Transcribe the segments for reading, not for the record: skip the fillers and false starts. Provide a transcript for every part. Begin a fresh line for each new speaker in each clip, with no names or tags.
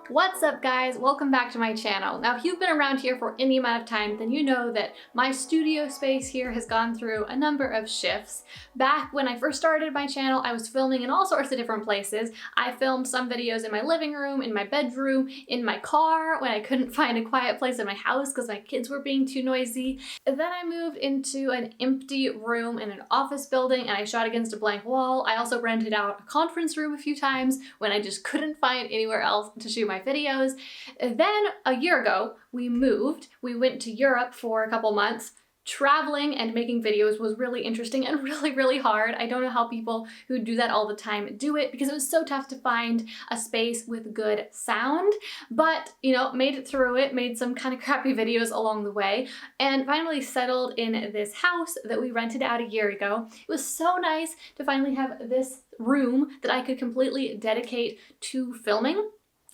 What's up guys? Welcome back to my channel. Now if you've been around here for any amount of time, then you know that my studio space here has gone through a number of shifts. Back when I first started my channel, I was filming in all sorts of different places. I filmed some videos in my living room, in my bedroom, in my car, when I couldn't find a quiet place in my house because my kids were being too noisy. And then I moved into an empty room in an office building and I shot against a blank wall. I also rented out a conference room a few times when I just couldn't find anywhere else to shoot my videos. Then a year ago, we moved. We went to Europe for a couple months. Traveling and making videos was really interesting and really hard. I don't know how people who do that all the time do it because it was so tough to find a space with good sound. But, you know, made it through it, made some kind of crappy videos along the way, and finally settled in this house that we rented out a year ago. It was so nice to finally have this room that I could completely dedicate to filming,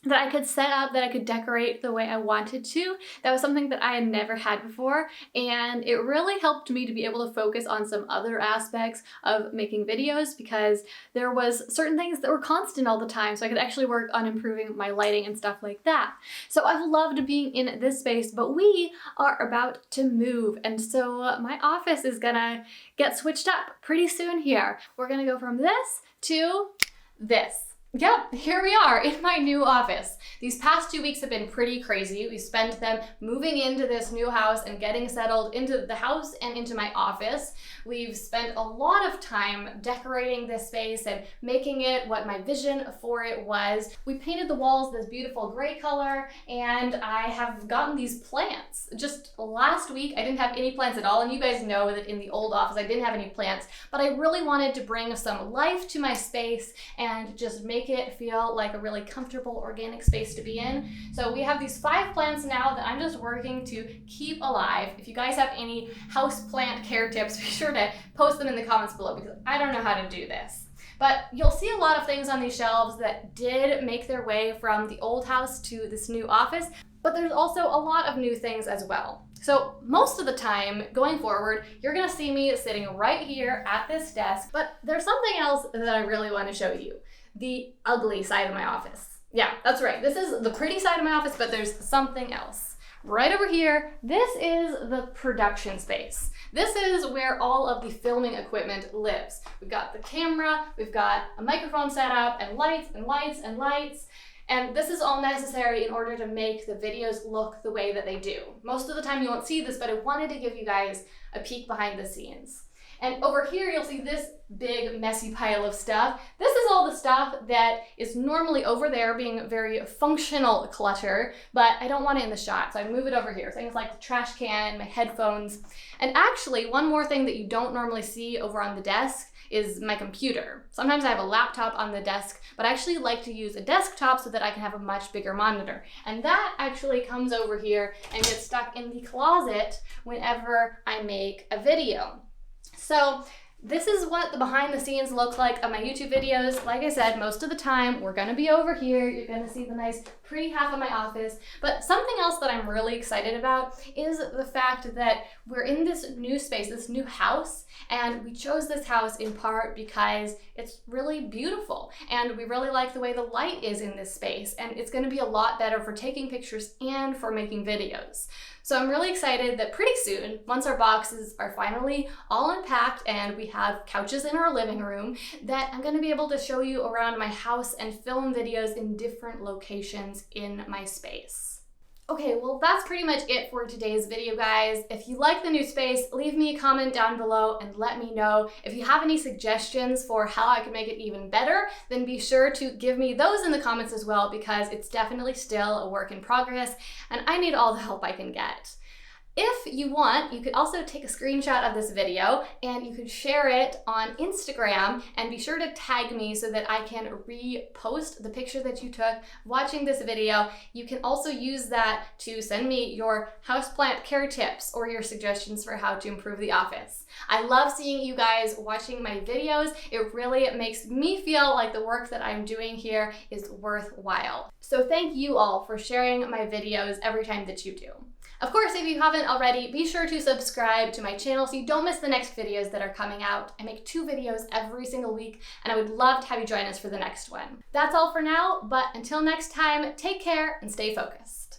that I could set up, that I could decorate the way I wanted to. That was something that I had never had before, and it really helped me to be able to focus on some other aspects of making videos because there was certain things that were constant all the time, so I could actually work on improving my lighting and stuff like that. So I've loved being in this space, but we are about to move, and so my office is gonna get switched up pretty soon here. We're gonna go from this to this. Yep, here we are in my new office. These past 2 weeks have been pretty crazy. We spent them moving into this new house and getting settled into the house and into my office. We've spent a lot of time decorating this space and making it what my vision for it was. We painted the walls this beautiful gray color, and I have gotten these plants. Just last week, I didn't have any plants at all, and you guys know that in the old office, I didn't have any plants, but I really wanted to bring some life to my space and just make it feel like a really comfortable organic space to be in. So we have these 5 plants now that I'm just working to keep alive. If you guys have any house plant care tips, be sure to post them in the comments below because I don't know how to do this. But you'll see a lot of things on these shelves that did make their way from the old house to this new office, but there's also a lot of new things as well. So most of the time going forward, you're gonna see me sitting right here at this desk, but there's something else that I really want to show you. The ugly side of my office. Yeah, that's right. This is the pretty side of my office, but there's something else. Right over here, this is the production space. This is where all of the filming equipment lives. We've got the camera, we've got a microphone set up, and lights and lights and lights. And this is all necessary in order to make the videos look the way that they do. Most of the time you won't see this, but I wanted to give you guys a peek behind the scenes. And over here, you'll see this big messy pile of stuff. This is all the stuff that is normally over there being very functional clutter, but I don't want it in the shot, so I move it over here. Things like the trash can, my headphones. And actually, one more thing that you don't normally see over on the desk is my computer. Sometimes I have a laptop on the desk, but I actually like to use a desktop so that I can have a much bigger monitor. And that actually comes over here and gets stuck in the closet whenever I make a video. So this is what the behind the scenes look like of my YouTube videos. Like I said, most of the time we're gonna be over here. You're gonna see the nice pretty half of my office. But something else that I'm really excited about is the fact that we're in this new space, this new house, and we chose this house in part because it's really beautiful and we really like the way the light is in this space, and it's gonna be a lot better for taking pictures and for making videos. So I'm really excited that pretty soon, once our boxes are finally all unpacked and we have couches in our living room, that I'm gonna be able to show you around my house and film videos in different locations in my space. Okay, well that's pretty much it for today's video, guys. If you like the new space, leave me a comment down below and let me know. If you have any suggestions for how I can make it even better, then be sure to give me those in the comments as well because it's definitely still a work in progress and I need all the help I can get. If you want, you could also take a screenshot of this video and you could share it on Instagram and be sure to tag me so that I can repost the picture that you took watching this video. You can also use that to send me your houseplant care tips or your suggestions for how to improve the office. I love seeing you guys watching my videos. It really makes me feel like the work that I'm doing here is worthwhile. So thank you all for sharing my videos every time that you do. Of course, if you haven't already, be sure to subscribe to my channel so you don't miss the next videos that are coming out. I make 2 videos every single week, and I would love to have you join us for the next one. That's all for now, but until next time, take care and stay focused.